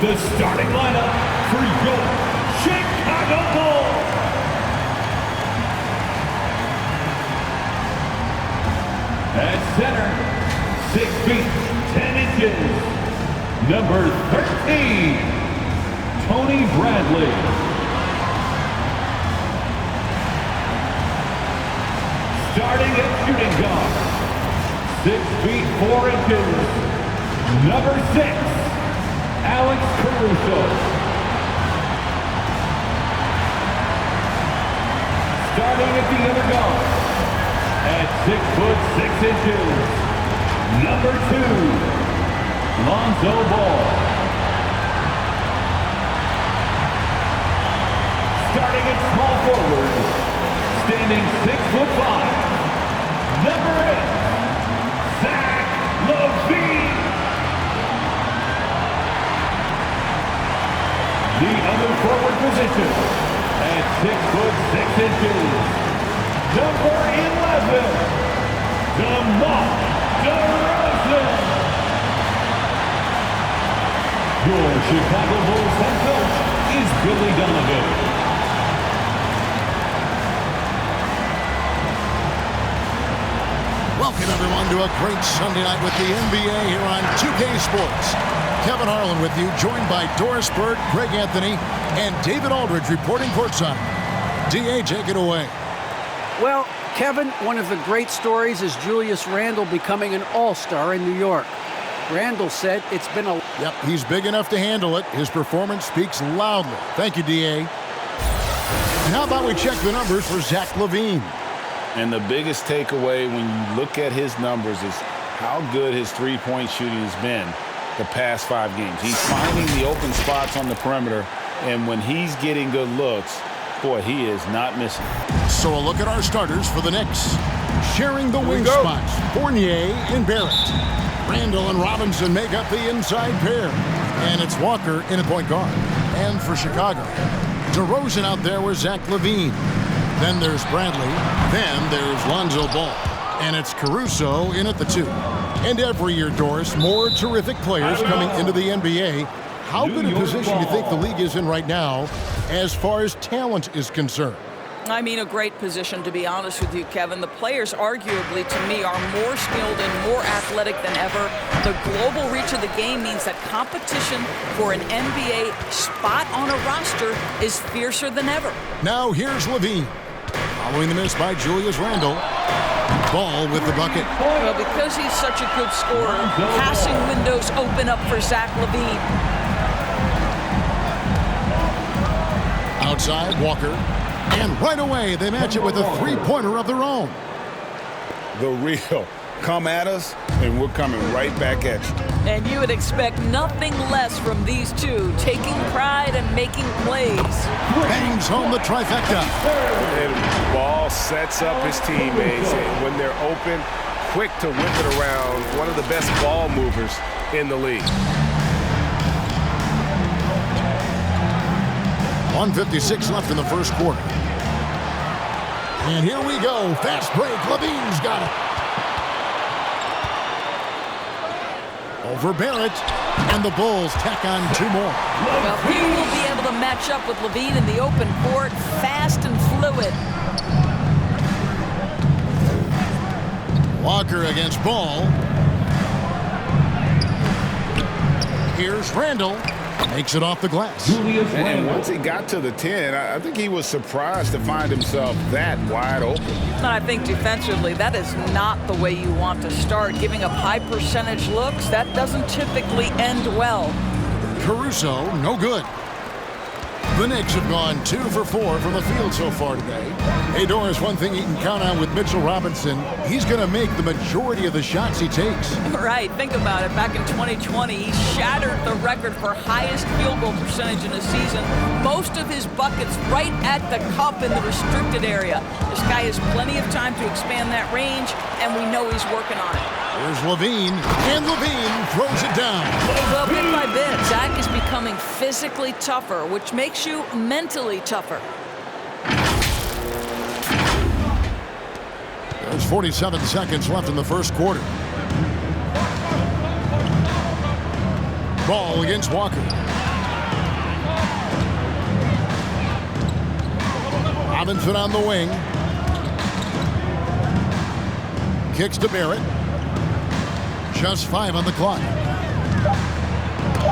the starting lineup for your Chicago Bulls. At center, 6 feet, 10 inches, number 13, Tony Bradley. Starting at shooting guard, 6 feet, 4 inches, number 6, Alex Caruso. Starting at the other guard, at 6 foot 6 inches, number 2, Lonzo Ball. Starting at small forward, standing 6 foot 5, number 8, Zach LaVine. The other forward position, at 6 foot 6 inches, number 11, DeMar DeRozan. Your Chicago Bulls head coach is Billy Donovan. Welcome, everyone, to a great Sunday night with the NBA here on 2K Sports. Kevin Harlan with you, joined by Doris Bird, Greg Anthony, and David Aldridge reporting courtside. D.A., take it away. Well, Kevin, one of the great stories is Julius Randle becoming an all-star in New York. Randle said it's been a... Yep, he's big enough to handle it. His performance speaks loudly. Thank you, D.A. And how about we check the numbers for Zach LaVine? And the biggest takeaway when you look at his numbers is how good his three-point shooting has been the past 5 games. He's finding the open spots on the perimeter, and when he's getting good looks, boy, he is not missing. So a look at our starters for the Knicks. Sharing the wing spots, Fournier and Barrett. Randle and Robinson make up the inside pair. And it's Walker in at point guard. And for Chicago, DeRozan out there with Zach LaVine. Then there's Bradley. Then there's Lonzo Ball. And it's Caruso in at the 2. And every year, Doris, more terrific players coming into the NBA. How good a position do you think the league is in right now as far as talent is concerned? I mean, a great position, to be honest with you, Kevin. The players, arguably, to me, are more skilled and more athletic than ever. The global reach of the game means that competition for an NBA spot on a roster is fiercer than ever. Now here's LaVine. Following the miss by Julius Randle. Ball with the bucket. Well, because he's such a good scorer, passing windows open up for Zach LaVine. Outside, Walker. And right away, they match it with a three-pointer of their own. The real. Come at us, and we're coming right back at you. And you would expect nothing less from these two, taking pride and making plays. Bangs home the trifecta. And Ball sets up his teammates. And when they're open, quick to whip it around. One of the best ball movers in the league. 1:56 left in the first quarter. And here we go. Fast break. LaVine's got it. Over Barrett. And the Bulls tack on 2 more. Well, he will be able to match up with LaVine in the open court. Fast and fluid. Walker against Ball. Here's Randle. Makes it off the glass. And once he got to the 10, I think he was surprised to find himself that wide open. And I think defensively, that is not the way you want to start. Giving up high percentage looks, that doesn't typically end well. Caruso, no good. The Knicks have gone 2 for 4 from the field so far today. Hey, Doris, one thing you can count on with Mitchell Robinson, he's going to make the majority of the shots he takes. Right, think about it. Back in 2020, he shattered the record for highest field goal percentage in a season. Most of his buckets right at the cup in the restricted area. This guy has plenty of time to expand that range, and we know he's working on it. Here's LaVine, and LaVine throws it down. Well, bit by bit, Zach is becoming physically tougher, which makes you mentally tougher. There's 47 seconds left in the first quarter. Ball against Walker. Robinson on the wing. Kicks to Barrett. Just 5 on the clock.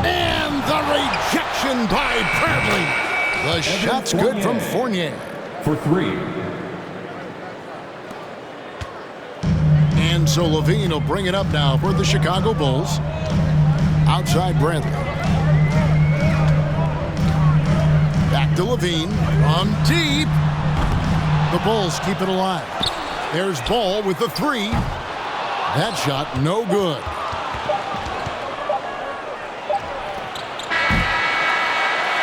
And the rejection by Bradley. The shot's good from Fournier. For 3. And so Levine will bring it up now for the Chicago Bulls. Outside Bradley. Back to Levine. From deep. The Bulls keep it alive. There's Ball with the 3. That shot no good.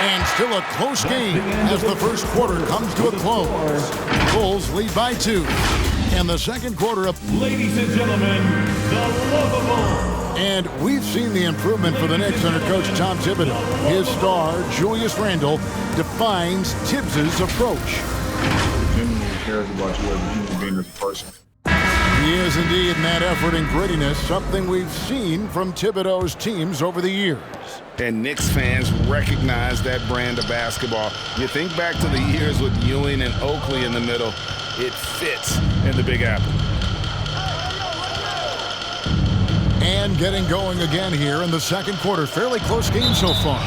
And still a close game as the first quarter comes to a close. Bulls lead by 2. And the second quarter up. Ladies and gentlemen, the lovable. And we've seen the improvement for the Knicks under coach Tom Thibodeau. His star, Julius Randle, defines Tibbs' approach. Genuinely cares about you as a human being, as a person. He is indeed in that effort and grittiness, something we've seen from Thibodeau's teams over the years. And Knicks fans recognize that brand of basketball. You think back to the years with Ewing and Oakley in the middle, it fits in the Big Apple. And getting going again here in the second quarter. Fairly close game so far.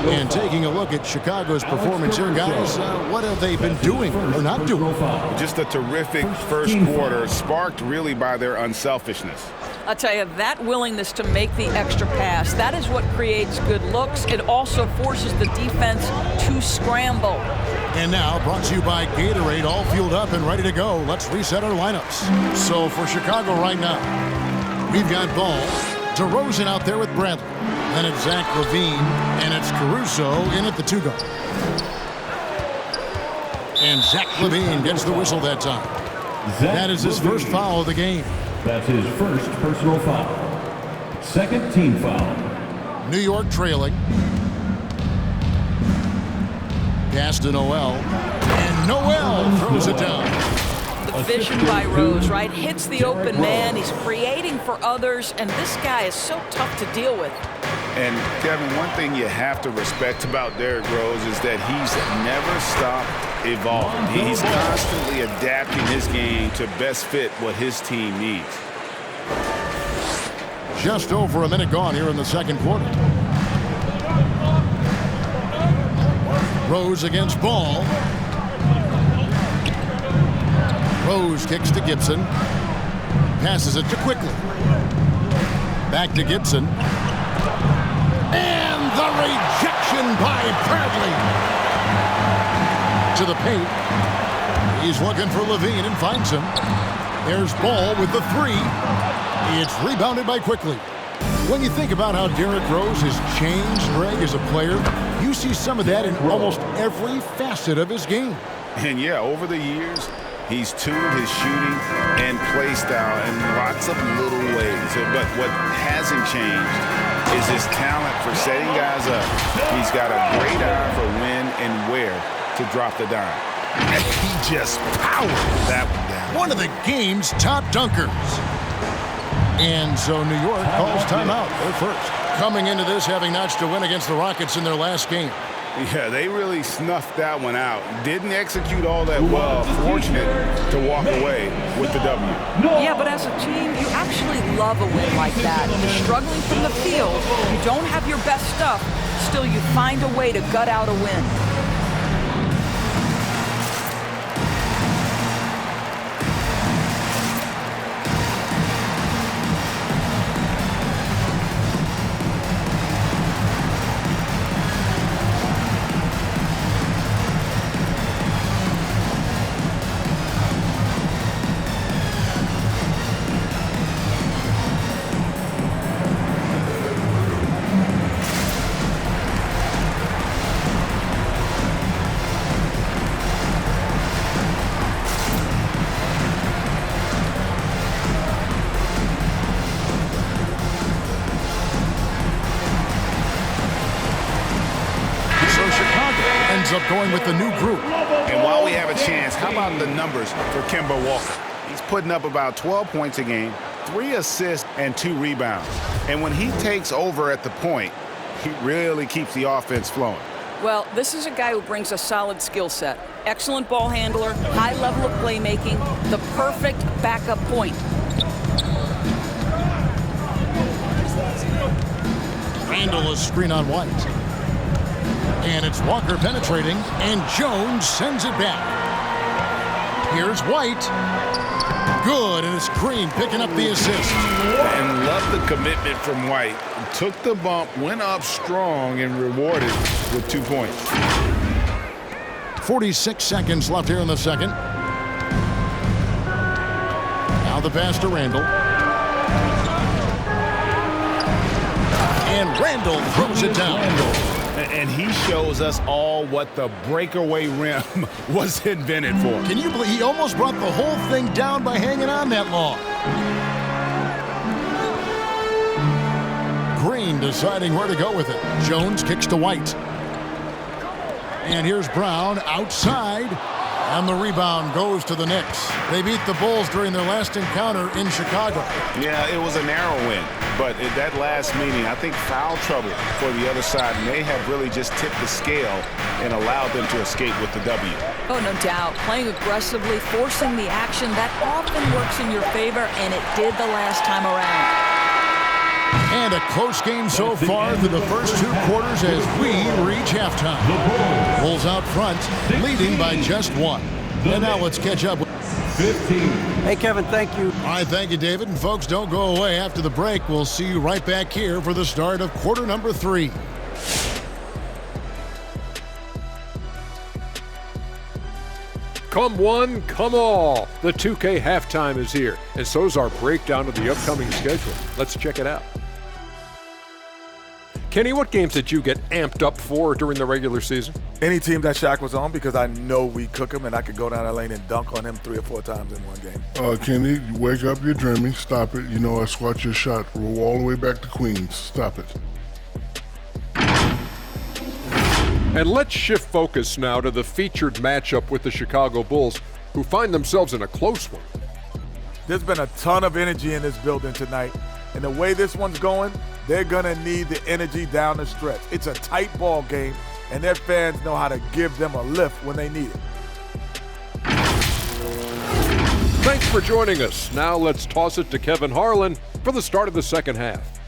And taking a look at Chicago's performance here, guys, what have they been doing or not doing? Just a terrific first quarter, sparked really by their unselfishness. I'll tell you, that willingness to make the extra pass, that is what creates good looks. It also forces the defense to scramble. And now, brought to you by Gatorade, all fueled up and ready to go. Let's reset our lineups. So for Chicago right now, we've got Ball, DeRozan out there with Bradley. Then it's Zach LaVine, and it's Caruso in at the 2 guard. And Zach LaVine gets the whistle that time. That is his first foul of the game. That's his first personal foul. Second team foul. New York trailing. Pass to Noel. And Noel throws it down. The vision by Rose, right? Hits the open man. He's creating for others, and this guy is so tough to deal with. And, Kevin, one thing you have to respect about Derrick Rose is that he's never stopped evolving. He's constantly adapting his game to best fit what his team needs. Just over a minute gone here in the second quarter. Rose against Ball. Rose kicks to Gibson. Passes it to Quickly. Back to Gibson. And the rejection by Bradley. To the paint. He's looking for Levine and finds him. There's Ball with the 3. It's rebounded by Quickly. When you think about how Derrick Rose has changed, Greg, as a player, you see some of that in almost every facet of his game. And yeah, over the years, he's tuned his shooting and play style in lots of little ways. But what hasn't changed is his talent for setting guys up. He's got a great eye for when and where to drop the dime. And he just powered that one down. One of the game's top dunkers. And so New York calls timeout. They're first. Coming into this, having notched a win against the Rockets in their last game. Yeah, they really snuffed that one out. Didn't execute all that well. Fortunate to walk away with the W. Yeah, but as a team, you actually love a win like that. You're struggling from the field. You don't have your best stuff. Still, you find a way to gut out a win. Up going with the new group. And while we have a chance, how about the numbers for Kemba Walker? He's putting up about 12 points a game, 3 assists, and 2 rebounds. And when he takes over at the point, he really keeps the offense flowing. Well, this is a guy who brings a solid skill set. Excellent ball handler, high level of playmaking, the perfect backup point. Randall is screen on White. And it's Walker penetrating, and Jones sends it back. Here's White. Good, and it's Green picking up the assist. And love the commitment from White. Took the bump, went up strong, and rewarded with 2 points. 46 seconds left here in the second. Now the pass to Randall. And Randall throws it down. And he shows us all what the breakaway rim was invented for. Can you believe he almost brought the whole thing down by hanging on that long? Green deciding where to go with it. Jones kicks to White. And here's Brown outside. And the rebound goes to the Knicks. They beat the Bulls during their last encounter in Chicago. Yeah, it was a narrow win. But at that last meeting, I think foul trouble for the other side may have really just tipped the scale and allowed them to escape with the W. Oh, no doubt. Playing aggressively, forcing the action, that often works in your favor, and it did the last time around. And a close game so far through the first 2 quarters as we reach halftime. Bulls out front, leading by just 1. And now let's catch up with 15. Hey, Kevin, thank you. All right, thank you, David. And folks, don't go away. After the break, we'll see you right back here for the start of quarter number 3. Come one, come all. The 2K halftime is here, and so's our breakdown of the upcoming schedule. Let's check it out. Kenny, what games did you get amped up for during the regular season? Any team that Shaq was on, because I know we cook him and I could go down that lane and dunk on him 3 or 4 times in one game. Kenny, wake up, you're dreaming. Stop it. You know I squat your shot. Roll all the way back to Queens. Stop it. And let's shift focus now to the featured matchup with the Chicago Bulls, who find themselves in a close one. There's been a ton of energy in this building tonight, and the way this one's going, they're going to need the energy down the stretch. It's a tight ball game, and their fans know how to give them a lift when they need it. Thanks for joining us. Now let's toss it to Kevin Harlan for the start of the second half.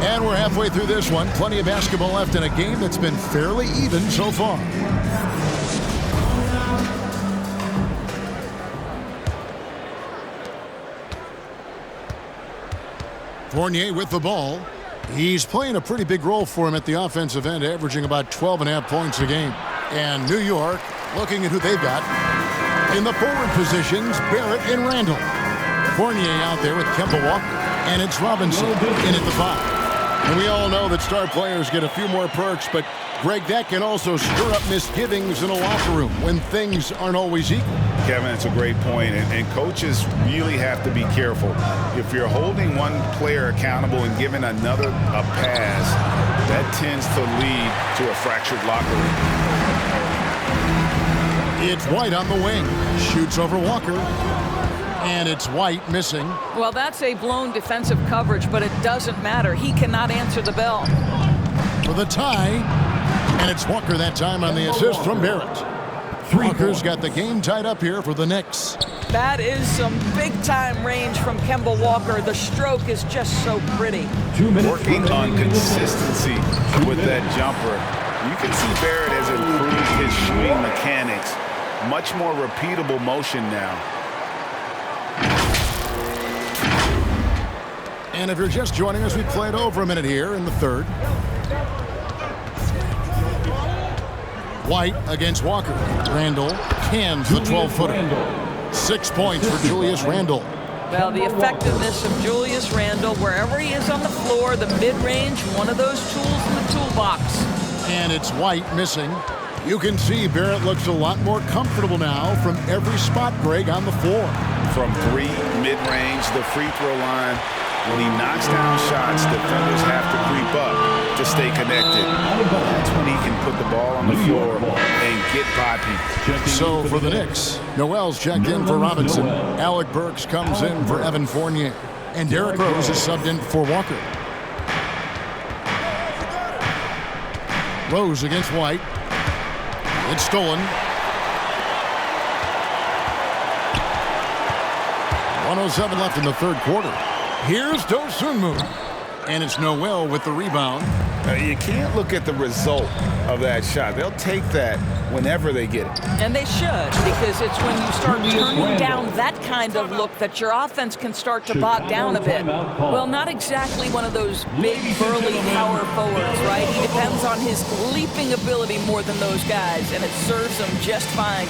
And we're halfway through this one. Plenty of basketball left in a game that's been fairly even so far. Fournier with the ball. He's playing a pretty big role for him at the offensive end, averaging about 12.5 points a game. And New York, looking at who they've got. In the forward positions, Barrett and Randall. Fournier out there with Kemba Walker. And it's Robinson in at the 5. And we all know that star players get a few more perks, but Greg, that can also stir up misgivings in a locker room when things aren't always equal. Kevin, it's a great point, and coaches really have to be careful. If you're holding one player accountable and giving another a pass, that tends to lead to a fractured locker room. It's White on the wing. Shoots over Walker. And it's White missing. Well, that's a blown defensive coverage, but it doesn't matter. He cannot answer the bell. For the tie. And it's Walker that time on the assist from Barrett. Walker's got the game tied up here for the Knicks. That is some big-time range from Kemba Walker. The stroke is just so pretty. 2 minutes. Working on consistency with that jumper. You can see Barrett has improved his shooting mechanics. Much more repeatable motion now. And if you're just joining us, we played over a minute here in the third. White against Walker. Randall cans the 12-footer. 6 points for Julius Randall. Well, the effectiveness of Julius Randall, wherever he is on the floor, the mid-range, one of those tools in the toolbox. And it's White missing. You can see Barrett looks a lot more comfortable now from every spot, Greg, on the floor. From 3, mid-range, the free throw line. When he knocks down shots, defenders have to creep up to stay connected. That's when he can put the ball on the floor and get by people. So for the Knicks, Noel's checked in for Robinson. Alec Burks comes in for Evan Fournier. And Derrick Rose is subbed in for Walker. Rose against White. It's stolen. 1:07 left in the third quarter. Here's Dosunmu. And it's Noel with the rebound. You can't look at the result of that shot. They'll take that whenever they get it. And they should, because it's when you start turning down that kind of look that your offense can start to bog down a bit. Well, not exactly one of those big, burly power forwards, right? He depends on his leaping ability more than those guys, and it serves him just fine.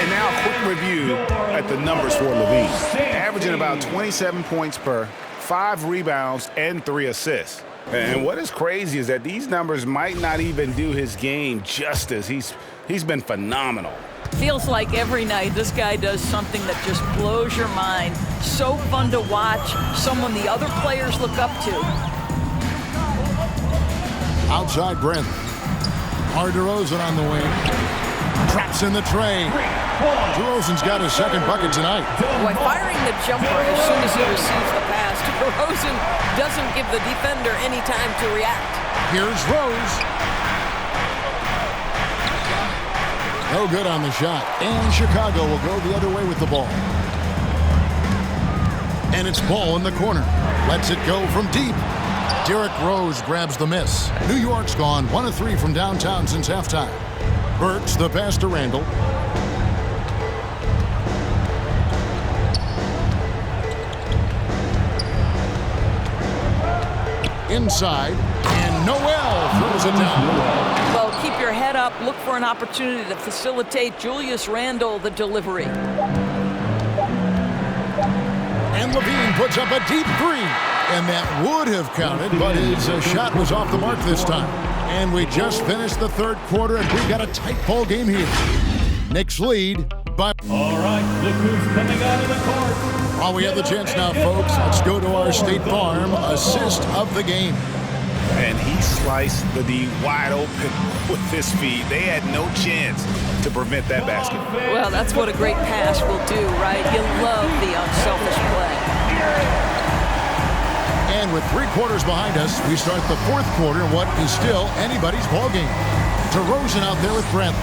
And now a quick review at the numbers for Levine. Averaging about 27 points per, 5 rebounds, and 3 assists. And what is crazy is that these numbers might not even do his game justice. He's been phenomenal. Feels like every night this guy does something that just blows your mind. So fun to watch, someone the other players look up to. Outside Brent. DeRozan on the wing. Traps in the tray. DeRozan's got his second bucket tonight. Boy, firing the jumper as soon as he receives the pass. DeRozan doesn't give the defender any time to react. Here's Rose. No good on the shot. And Chicago will go the other way with the ball. And it's Ball in the corner. Lets it go from deep. Derrick Rose grabs the miss. New York's gone 1 of 3 from downtown since halftime. Burks the pass to Randall. Inside, and Noel throws it down. Well, keep your head up. Look for an opportunity to facilitate Julius Randle the delivery. And Levine puts up a deep 3. And that would have counted, but his shot was off the mark this time. And we just finished the third quarter, and we've got a tight ball game here. Knicks lead by... All right, look who's coming out of the court. While we have the chance now, folks, let's go to our State Farm assist of the game. And he sliced the D wide open with his feet. They had no chance to prevent that basket. Well, that's what a great pass will do, right? You love the unselfish play. And with 3 quarters behind us, we start the fourth quarter in what is still anybody's ball game. DeRozan out there with Brent.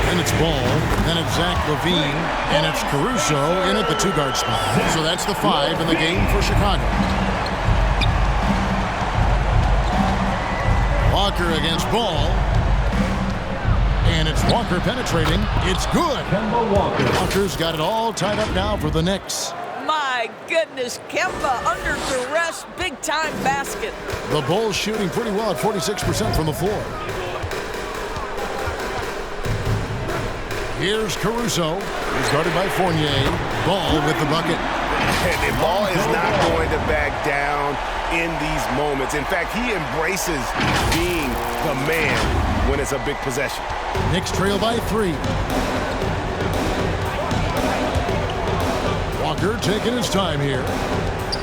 Then it's Ball. Then it's Zach LaVine. And it's Caruso in at the 2-guard spot. So that's the 5 in the game for Chicago. Walker against Ball. And it's Walker penetrating. It's good. Walker's got it all tied up now for the Knicks. My goodness, Kemba under duress, big-time basket. The Bulls shooting pretty well at 46% from the floor. Here's Caruso. He's guarded by Fournier. Ball with the bucket. And Ball is not going to back down in these moments. In fact, he embraces being the man when it's a big possession. Knicks trail by 3. Walker taking his time here.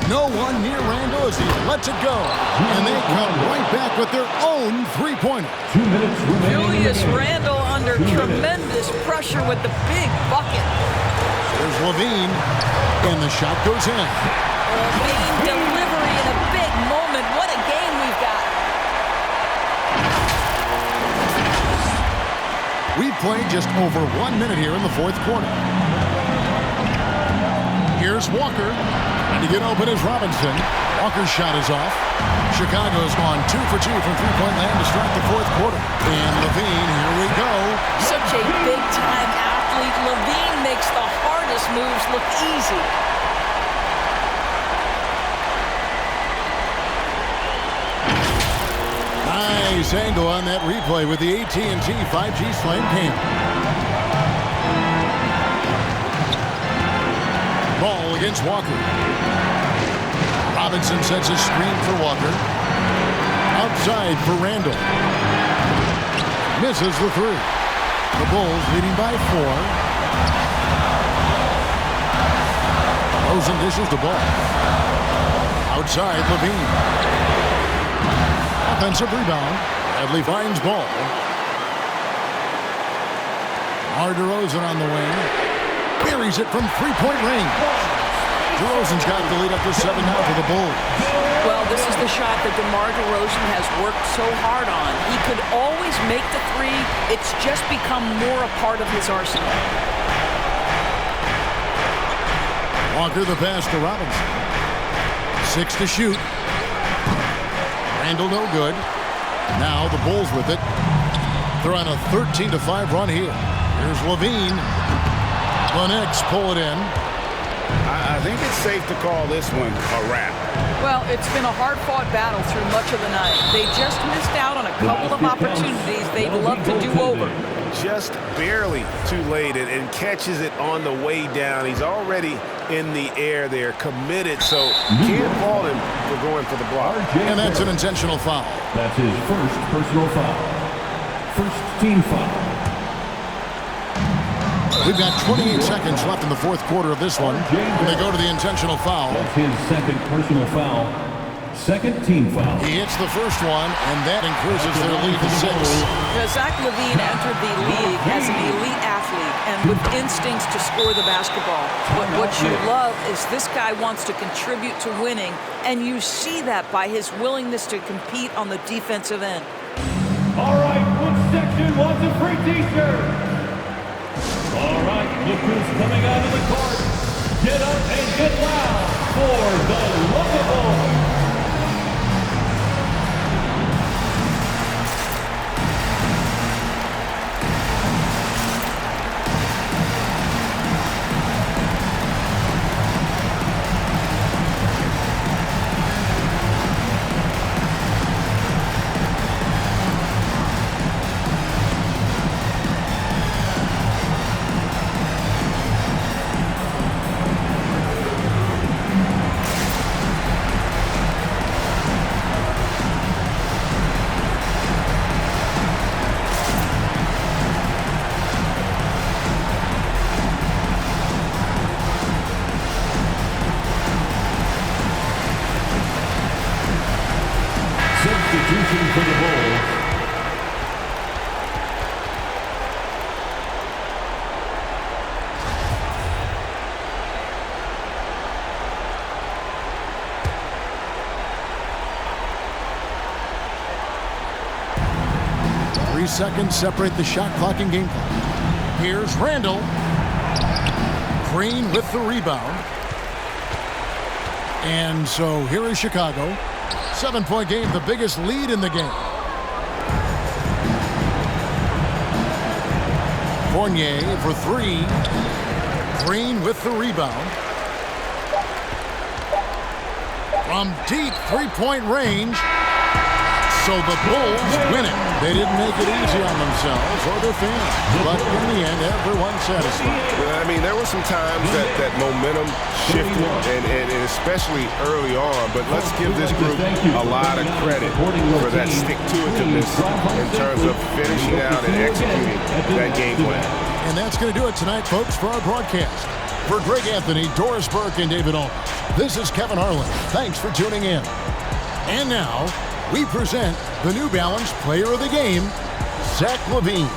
No one near Randall as he lets it go. And they come right back with their own 3-pointer. 2 minutes remaining. Julius Randle under tremendous pressure with the big bucket. There's LaVine. And the shot goes in. LaVine delivery in a big moment. What a game we've got. We've played just over 1 minute here in the fourth quarter. Here's Walker. And to get open is Robinson. Walker's shot is off. Chicago's gone 2 for 2 from three-point land to start the fourth quarter. And LaVine, here we go. Such a big-time athlete. LaVine makes the hardest moves look easy. Nice angle on that replay with the AT&T 5G Slam Cam. Ball against Walker. Robinson sets a screen for Walker. Outside for Randall. Misses the 3. The Bulls leading by 4. Rosen dishes the ball. Outside, Levine. Offensive rebound. Bradley finds ball. DeRozan on the wing. Buries it from three-point range. DeRozan's got the lead up to 7 now for the Bulls. Well, this is the shot that DeMar DeRozan has worked so hard on. He could always make the three. It's just become more a part of his arsenal. Walker the pass to Robinson. 6 to shoot. Randall no good. Now the Bulls with it. They're on a 13-5 run here. Here's Levine. The Knicks pull it in. I think it's safe to call this one a wrap. Well, it's been a hard-fought battle through much of the night. They just missed out on a couple of opportunities they'd love to do over. Just barely too late and catches it on the way down. He's already in the air there, committed, so can't fault him for going for the block. And that's an intentional foul. That's his first personal foul. First team foul. We've got 28 seconds left in the fourth quarter of this one. And they go to the intentional foul. That's his second personal foul. Second team foul. He hits the first one, and that increases their lead to 6. Zach LaVine entered the league as an elite athlete and with instincts to score the basketball. But what you love is this guy wants to contribute to winning, and you see that by his willingness to compete on the defensive end. All right, which section wants a free t-shirt? All right, look who's coming out of the court. Get up and get loud for the Lookable. Substitution for the Bulls. Three seconds separate the shot clock and game clock. Here's Randall. Green with the rebound. And so here is Chicago. 7-point game, the biggest lead in the game. Fournier for 3. Green with the rebound. From deep three-point range. So the Bulls win it. They didn't make it easy on themselves or their fans. But in the end, everyone's satisfied. Well, I mean, there were some times that momentum shifted, and especially early on. But let's give this group a lot of credit for that stick-to-itiveness in terms of finishing out and executing that game plan. And that's going to do it tonight, folks, for our broadcast. For Greg Anthony, Doris Burke, and David Allman, this is Kevin Harlan. Thanks for tuning in. And now, we present the New Balance Player of the Game, Zach LaVine.